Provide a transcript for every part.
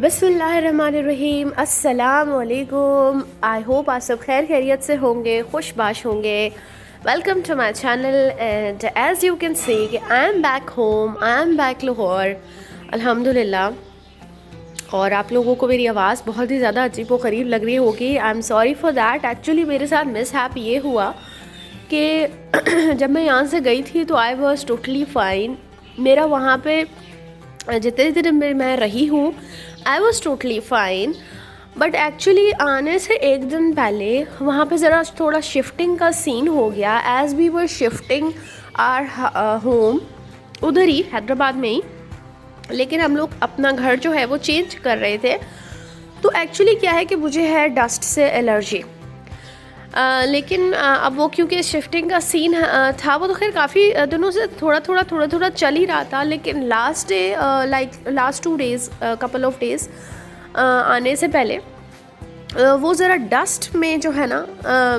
बिस्मिल्लाहिर्रहमानिर्रहीम, अस्सलाम वालेकुम। आई होप आप सब खैर खैरियत से होंगे, खुशबाश होंगे। Welcome to my channel and as you can see I am back home, I am back Lahore अल्हम्दुलिल्लाह। और आप लोगों को मेरी आवाज़ बहुत ही ज़्यादा अजीब व गरीब लग रही होगी। I am sorry for that. Actually मेरे साथ मिसहैप ये हुआ कि जब मैं यहाँ से गई थी तो आई वॉज टोटली फ़ाइन। मेरा वहाँ पे जितने दिन मैं रही हूँ I was totally fine, but actually आने से एक दिन पहले वहाँ पे ज़रा थोड़ा शिफ्टिंग का सीन हो गया। As we were shifting our home उधर ही हैदराबाद में ही, लेकिन हम लोग अपना घर जो है वो चेंज कर रहे थे। तो एक्चुअली क्या है कि मुझे है डस्ट से एलर्जी। लेकिन अब वो क्योंकि शिफ्टिंग का सीन था वो तो खैर काफ़ी दिनों से थोड़ा थोड़ा चल ही रहा था। लेकिन last day like last 2 days couple of days आने से पहले वो ज़रा डस्ट में जो है ना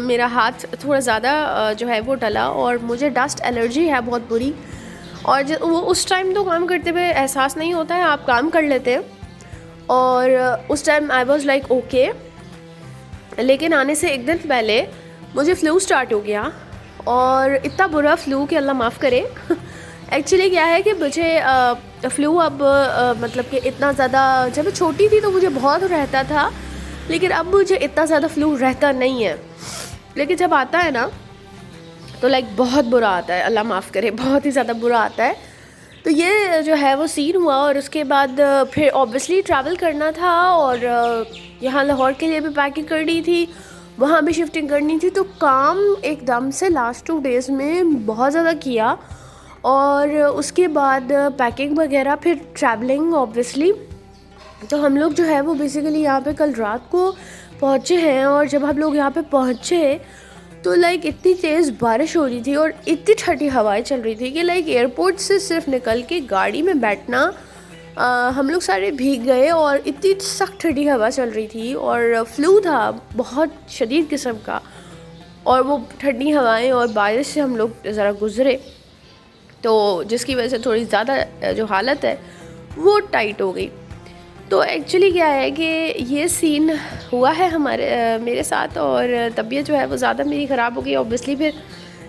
मेरा हाथ थोड़ा ज़्यादा जो है वो डला और मुझे डस्ट एलर्जी है बहुत बुरी। और वो उस टाइम तो काम करते हुए एहसास नहीं होता है, आप काम कर लेते हैं। और उस time I was like okay, लेकिन आने से एक दिन पहले मुझे फ़्लू स्टार्ट हो गया और इतना बुरा फ़्लू कि अल्लाह माफ़ करे। एक्चुअली क्या है कि मुझे फ़्लू अब मतलब कि इतना ज़्यादा, जब मैं छोटी थी तो मुझे बहुत रहता था, लेकिन अब मुझे इतना ज़्यादा फ़्लू रहता नहीं है। लेकिन जब आता है ना तो लाइक बहुत बुरा आता है, अल्लाह माफ़ करे, बहुत ही ज़्यादा बुरा आता है। तो ये जो है वो सीन हुआ और उसके बाद फिर ऑब्वियसली ट्रैवल करना था और यहाँ लाहौर के लिए भी पैकिंग करनी थी, वहाँ भी शिफ्टिंग करनी थी। तो काम एकदम से लास्ट 2 डेज़ में बहुत ज़्यादा किया और उसके बाद पैकिंग वगैरह, फिर ट्रैवलिंग ऑब्वियसली। तो हम लोग जो है वो बेसिकली यहाँ पे कल रात को पहुँचे हैं और जब हम लोग यहाँ पे पहुँचे तो लाइक इतनी तेज़ बारिश हो रही थी और इतनी ठंडी हवाएं चल रही थी कि लाइक एयरपोर्ट से सिर्फ निकल के गाड़ी में बैठना हम लोग सारे भीग गए और इतनी सख्त ठंडी हवा चल रही थी और फ्लू था बहुत शदीद किस्म का। और वो ठंडी हवाएं और बारिश से हम लोग ज़रा गुज़रे, तो जिसकी वजह से थोड़ी ज़्यादा जो हालत है वो टाइट हो गई। तो एक्चुअली क्या है कि ये सीन हुआ है मेरे साथ और तबीयत जो है वो ज़्यादा मेरी ख़राब हो गई। ऑब्वियसली फिर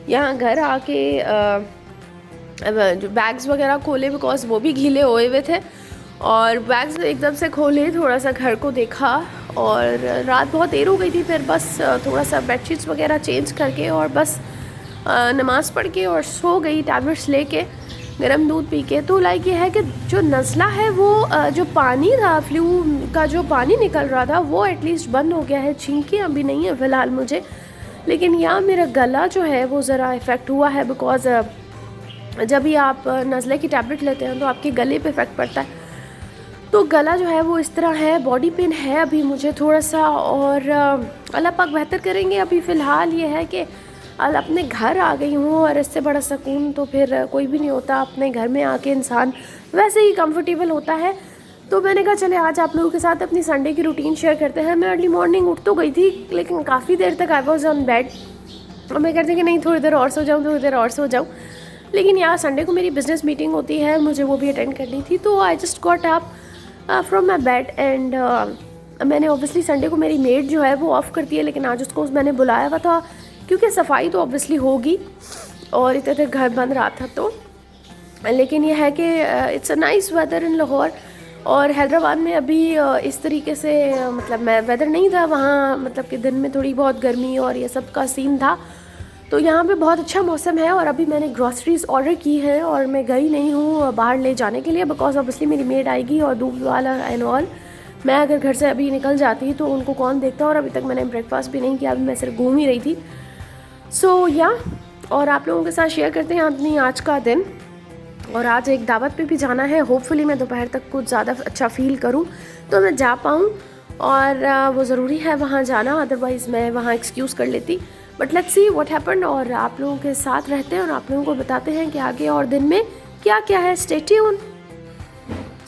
यहाँ घर आके जो बैग्स वगैरह खोले, बिकॉज वो भी गीले हुए हुए थे, और बैग्स एकदम से खोले, थोड़ा सा घर को देखा और रात बहुत देर हो गई थी। फिर बस थोड़ा सा बेडशीट्स वगैरह चेंज करके और बस नमाज़ पढ़ के और सो गई, टैबलेट्स लेके, गर्म दूध पी के। तो लाइक ये है कि जो नज़ला है वो जो पानी था, फ्लू का जो पानी निकल रहा था वो एटलीस्ट बंद हो गया है। छींकें अभी नहीं है फ़िलहाल मुझे, लेकिन यहाँ मेरा गला जो है वो ज़रा इफ़ेक्ट हुआ है, बिकॉज़ जब भी आप नज़ले की टैबलेट लेते हैं तो आपके गले पे इफ़ेक्ट पड़ता है। तो गला जो है वो इस तरह है, बॉडी पेन है अभी मुझे थोड़ा सा, और अल्लाह पाक बेहतर करेंगे। अभी फ़िलहाल ये है कि अपने घर आ गई हूँ और इससे बड़ा सुकून तो फिर कोई भी नहीं होता। अपने घर में आके इंसान वैसे ही कंफर्टेबल होता है। तो मैंने कहा चले आज आप लोगों के साथ अपनी संडे की रूटीन शेयर करते हैं। मैं अर्ली मॉर्निंग उठ तो गई थी, लेकिन काफ़ी देर तक आई वॉज ऑन बेड और मैं कहती कि नहीं थोड़ी देर और सो जाऊँ, थोड़ी देर और सो जाऊँ। लेकिन यार संडे को मेरी बिज़नेस मीटिंग होती है, मुझे वो भी अटेंड करनी थी। तो I just got up from my bed and मैंने ऑब्वियसली संडे को मेरी मेड जो है वो ऑफ़ करती है, लेकिन आज उसको मैंने बुलाया हुआ था क्योंकि सफाई तो ऑब्वियसली होगी और इतने देर घर बंद रहा था। तो लेकिन यह है कि इट्स अ नाइस वेदर इन लाहौर, और हैदराबाद में अभी इस तरीके से मतलब मैं वेदर नहीं था वहाँ, मतलब कि दिन में थोड़ी बहुत गर्मी और ये सब का सीन था। तो यहाँ पे बहुत अच्छा मौसम है और अभी मैंने ग्रॉसरीज़ ऑर्डर की है और मैं गई नहीं हूँ बाहर ले जाने के लिए, बिकॉज ऑब्वियसली मेरी मेड आएगी और दूध वाला एंड ऑल। मैं अगर घर से अभी निकल जाती तो उनको कौन देखता, और अभी तक मैंने ब्रेकफास्ट भी नहीं किया, अभी मैं सिर्फ घूम ही रही थी। सो या और आप लोगों के साथ शेयर करते हैं अपनी आज का दिन। और आज एक दावत पे भी जाना है, होपफुली मैं दोपहर तक कुछ ज़्यादा अच्छा फ़ील करूं तो मैं जा पाऊं, और वो ज़रूरी है वहाँ जाना, अदरवाइज़ मैं वहाँ एक्सक्यूज़ कर लेती। But let's see what happened, और आप लोगों के साथ रहते हैं और आप लोगों को बताते हैं कि आगे और दिन में क्या क्या है। Stay tune.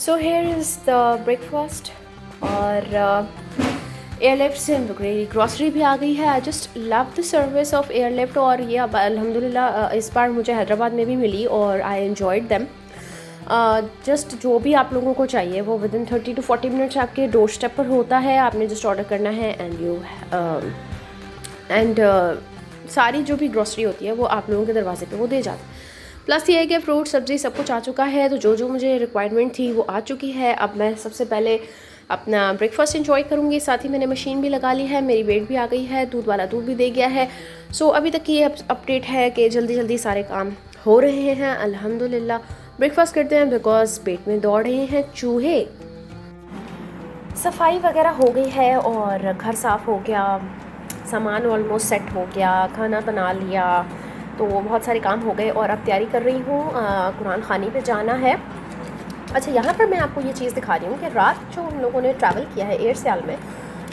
So here is the breakfast और एयरलिफ्ट से मेरी ग्रॉसरी भी आ गई है। I just love the service of airlift, और ये अब अल्हम्दुलिल्लाह इस बार मुझे हैदराबाद में भी मिली और आई एन्जॉयड देम। जस्ट जो भी आप लोगों को चाहिए वो विदिन 30 to 40 मिनट्स आपके डोर स्टेप पर होता है। आपने जस्ट ऑर्डर करना है एंड सारी जो भी ग्रॉसरी होती है वो आप लोगों के दरवाजे पे वो दे जाते हैं। प्लस ये है कि फ्रूट सब्ज़ी सब कुछ आ चुका है, तो जो जो मुझे रिक्वायरमेंट थी वो आ चुकी है। अब मैं सबसे पहले अपना ब्रेकफास्ट एंजॉय करूँगी। साथ ही मैंने मशीन भी लगा ली है, मेरी बेड भी आ गई है, दूध वाला दूध भी दे गया है। सो अभी तक की अपडेट है कि जल्दी जल्दी सारे काम हो रहे हैं अल्हम्दुलिल्लाह। ब्रेकफास्ट करते हैं बिकॉज पेट में दौड़ रहे हैं चूहे। सफाई वगैरह हो गई है और घर साफ़ हो गया, सामान ऑलमोस्ट सेट हो गया, खाना बना लिया, तो बहुत सारे काम हो गए और अब तैयारी कर रही हूँ कुरान खानी पे जाना है। अच्छा, यहाँ पर मैं आपको ये चीज़ दिखा रही हूँ कि रात जो हम लोगों ने ट्रैवल किया है एयर सियाल में,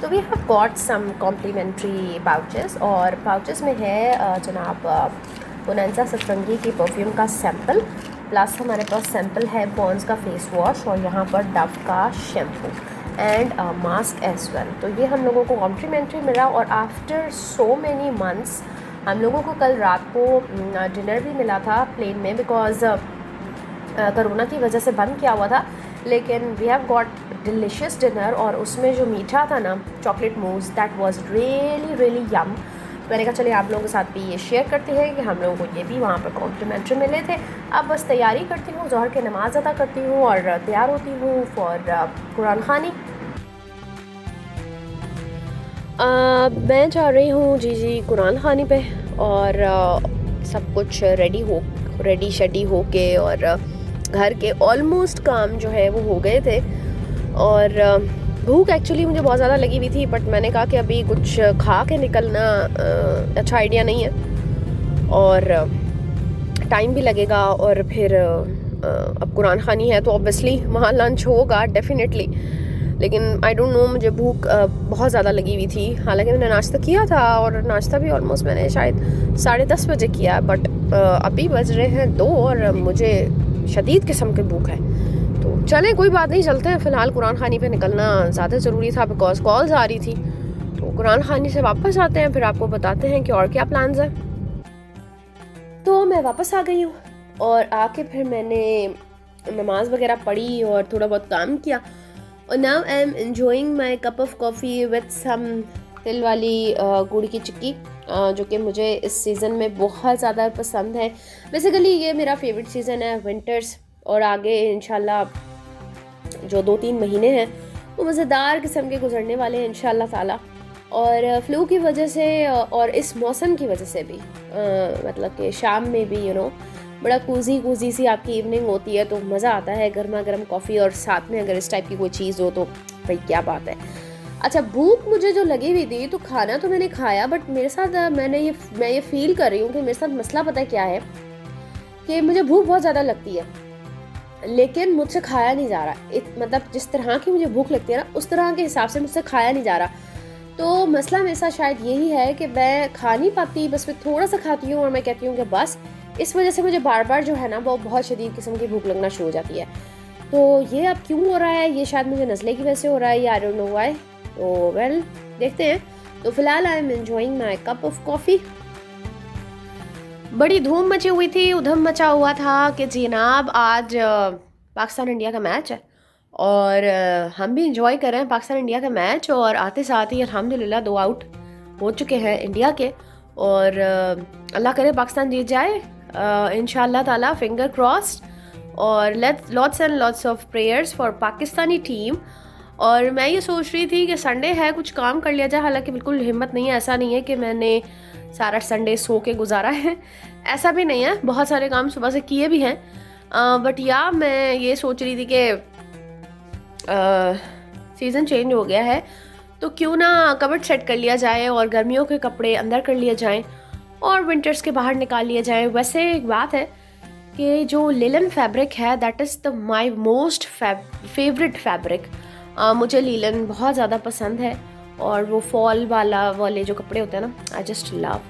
तो we have got some complimentary pouches, और पाउचेस में है जनाब बोनांजा सतरंगी की परफ्यूम का सैम्पल, प्लस हमारे पास सैम्पल है पॉन्ड्स का फेस वॉश, और यहाँ पर डव का shampoo and mask as well. तो ये हम लोगों को कॉम्प्लीमेंट्री मिला। और आफ्टर सो मैनी मंथ्स हम लोगों को कल रात को डिनर भी मिला था प्लेन में, बिकॉज कोरोना की वजह से बंद किया हुआ था, लेकिन we have got delicious dinner. और उसमें जो मीठा था ना, chocolate mousse, that was really really yum. मैंने कहा चलिए आप लोगों के साथ भी ये शेयर करते हैं कि हम लोगों को ये भी वहाँ पर कॉम्प्लीमेंट्री मिले थे। अब बस तैयारी करती हूँ, ज़ोहर की नमाज़ अदा करती हूँ और तैयार होती हूँ फॉर कुरान खानी। मैं जा रही हूँ जी कुरान खानी पे, और सब कुछ रेडी शेडी हो के, और घर के ऑलमोस्ट काम जो है वो हो गए थे। और भूख एक्चुअली मुझे बहुत ज़्यादा लगी हुई थी, बट मैंने कहा कि अभी कुछ खा के निकलना अच्छा आइडिया नहीं है, और टाइम भी लगेगा, और फिर अब कुरान खानी है तो ऑब्वियसली वहाँ लंच होगा डेफिनेटली, लेकिन आई डोंट नो, मुझे भूख बहुत ज़्यादा लगी हुई थी। हालांकि मैंने नाश्ता किया था, और नाश्ता भी ऑलमोस्ट मैंने शायद 10:30 बजे किया, बट अभी बज रहे हैं 2 और मुझे शदीद किस्म की भूख है। तो चलें, कोई बात नहीं, चलते हैं। फ़िलहाल कुरान खानी पे निकलना ज़्यादा ज़रूरी था बिकॉज कॉल्स आ रही थी। तो कुरान खानी से वापस आते हैं, फिर आपको बताते हैं कि और क्या प्लान्स हैं। तो मैं वापस आ गई हूँ, और आके फिर मैंने नमाज वगैरह पढ़ी और थोड़ा बहुत काम किया, और now I am enjoying my cup of coffee with some तिल वाली गुड़ की चिक्की, जो कि मुझे इस सीज़न में बहुत ज़्यादा पसंद है। बेसिकली ये मेरा फेवरेट सीज़न है विंटर्स, और आगे इंशाल्लाह जो 2-3 महीने हैं वो मज़ेदार किस्म के गुजरने वाले हैं इंशाल्लाह ताला। और फ्लू की वजह से और इस मौसम की वजह से भी मतलब कि शाम में भी बड़ा कूजी सी आपकी इवनिंग होती है, तो मज़ा आता है, गर्मा गर्म कॉफ़ी और साथ में अगर इस टाइप की कोई चीज़ हो तो भाई क्या बात है। अच्छा, भूख मुझे जो लगी हुई थी, तो खाना तो मैंने खाया, बट मेरे साथ मैं ये फील कर रही हूँ कि मेरे साथ मसला पता है क्या है, कि मुझे भूख बहुत ज़्यादा लगती है लेकिन मुझसे खाया नहीं जा रहा। मतलब जिस तरह की मुझे भूख लगती है ना, उस तरह के हिसाब से मुझसे खाया नहीं जा रहा। तो मसला मेरे साथ शायद यही है कि मैं खा नहीं पाती, बस मैं थोड़ा सा खाती हूँ और मैं कहती हूँ कि बस, इस वजह से मुझे बार बार जो है ना वो बहुत शदीद किस्म की भूख लगना शुरू हो जाती है। तो ये अब क्यों हो रहा है, ये शायद मुझे नज़ले की वजह से हो रहा है, या आई डोंट नो व्हाई। तो वेल, देखते हैं। तो फिलहाल आई am enjoying my cup of coffee. बड़ी धूम मची हुई थी, उधम मचा हुआ था कि जनाब आज पाकिस्तान इंडिया का मैच है, और हम भी इंजॉय कर रहे हैं पाकिस्तान इंडिया का मैच, और आते साथ ही अल्हम्दुलिल्लाह 2 आउट हो चुके हैं इंडिया के, और अल्लाह करे पाकिस्तान जीत जाए इंशाल्लाह ताला, फिंगर क्रॉस्ड, और lots and lots of prayers for Pakistani team. और मैं ये सोच रही थी कि संडे है, कुछ काम कर लिया जाए, हालांकि बिल्कुल हिम्मत नहीं है, ऐसा नहीं है कि मैंने सारा संडे सो के गुजारा है, ऐसा भी नहीं है, बहुत सारे काम सुबह से किए भी हैं, बट या मैं ये सोच रही थी कि सीज़न चेंज हो गया है तो क्यों ना कबर्ड सेट कर लिया जाए, और गर्मियों के कपड़े अंदर कर लिए जाएं और विंटर्स के बाहर निकाल लिए जाएं। वैसे एक बात है कि जो लिलन फैब्रिक है, that is the my most favourite fabric. मुझे लिलन बहुत ज़्यादा पसंद है, और वो फॉल वाले जो कपड़े होते हैं ना, आई जस्ट लव।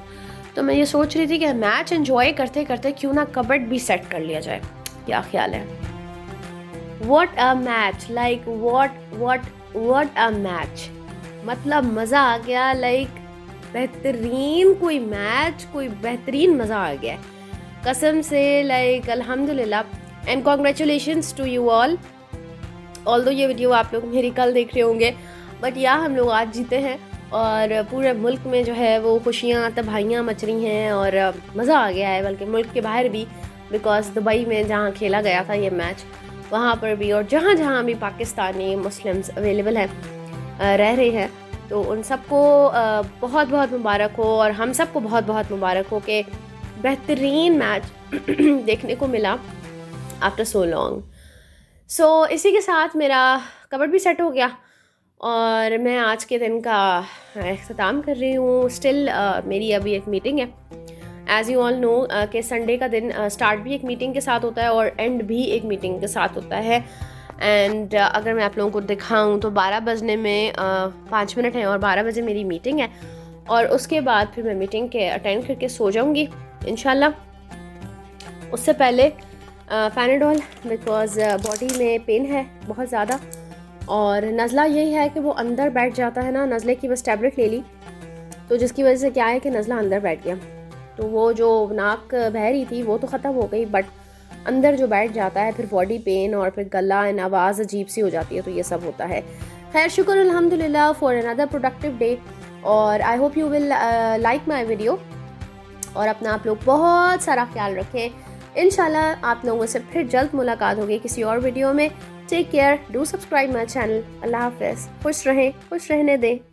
तो मैं ये सोच रही थी कि मैच एंजॉय करते करते क्यों ना कबर्ड भी सेट कर लिया जाए, क्या ख्याल है? What a match, like what a match, मतलब मज़ा आ गया, लाइक बेहतरीन कोई मैच, कोई बेहतरीन मज़ा आ गया कसम से, लाइक अल्हम्दुलिल्लाह। And congratulations to you all. Although ये वीडियो आप लोग मेरी कल देख रहे होंगे, बट या हम लोग आज जीते हैं और पूरे मुल्क में जो है वो खुशियाँ तबाहियाँ मच रही हैं और मज़ा आ गया है, बल्कि मुल्क के बाहर भी, बिकॉज दुबई में जहाँ खेला गया था ये मैच वहाँ पर भी, और जहाँ जहाँ भी पाकिस्तानी मुस्लिम्स अवेलेबल हैं रह रहे हैं, तो उन सबको बहुत बहुत मुबारक हो, और हम सबको बहुत बहुत मुबारक हो कि बेहतरीन मैच देखने को मिला आफ्टर सो लॉन्ग। सो इसी के साथ मेरा कवर भी सेट हो गया और मैं आज के दिन का अख्ताम कर रही हूँ। स्टिल मेरी अभी एक मीटिंग है, एज़ यू ऑल नो कि संडे का दिन स्टार्ट भी एक मीटिंग के साथ होता है और एंड भी एक मीटिंग के साथ होता है। एंड अगर मैं आप लोगों को दिखाऊं तो 12 बजने में 5 मिनट हैं और 12 बजे मेरी मीटिंग है, और उसके बाद फिर मैं मीटिंग के अटेंड करके सो जाऊंगी इंशाल्लाह। उससे पहले पैनाडोल, बिकॉज़ बॉडी में पेन है बहुत ज़्यादा, और नज़ला यही है कि वो अंदर बैठ जाता है ना, नज़ले की बस टैबलेट ले ली तो जिसकी वजह से क्या है कि नज़ला अंदर बैठ गया, तो वो जो नाक बह रही थी वो तो ख़त्म हो गई, बट अंदर जो बैठ जाता है फिर बॉडी पेन और फिर गला एंड आवाज़ अजीब सी हो जाती है, तो ये सब होता है। खैर शुक्र अल्हम्दुलिल्लाह फॉर अनदर प्रोडक्टिव डे, और I hope you will like my video, और अपना आप लोग बहुत सारा ख्याल रखें। इंशाल्लाह आप लोगों से फिर जल्द मुलाकात होगी किसी और वीडियो में। Take care, do subscribe my channel. Allah हाफ़िज़, खुश रहें, खुश रहने दें।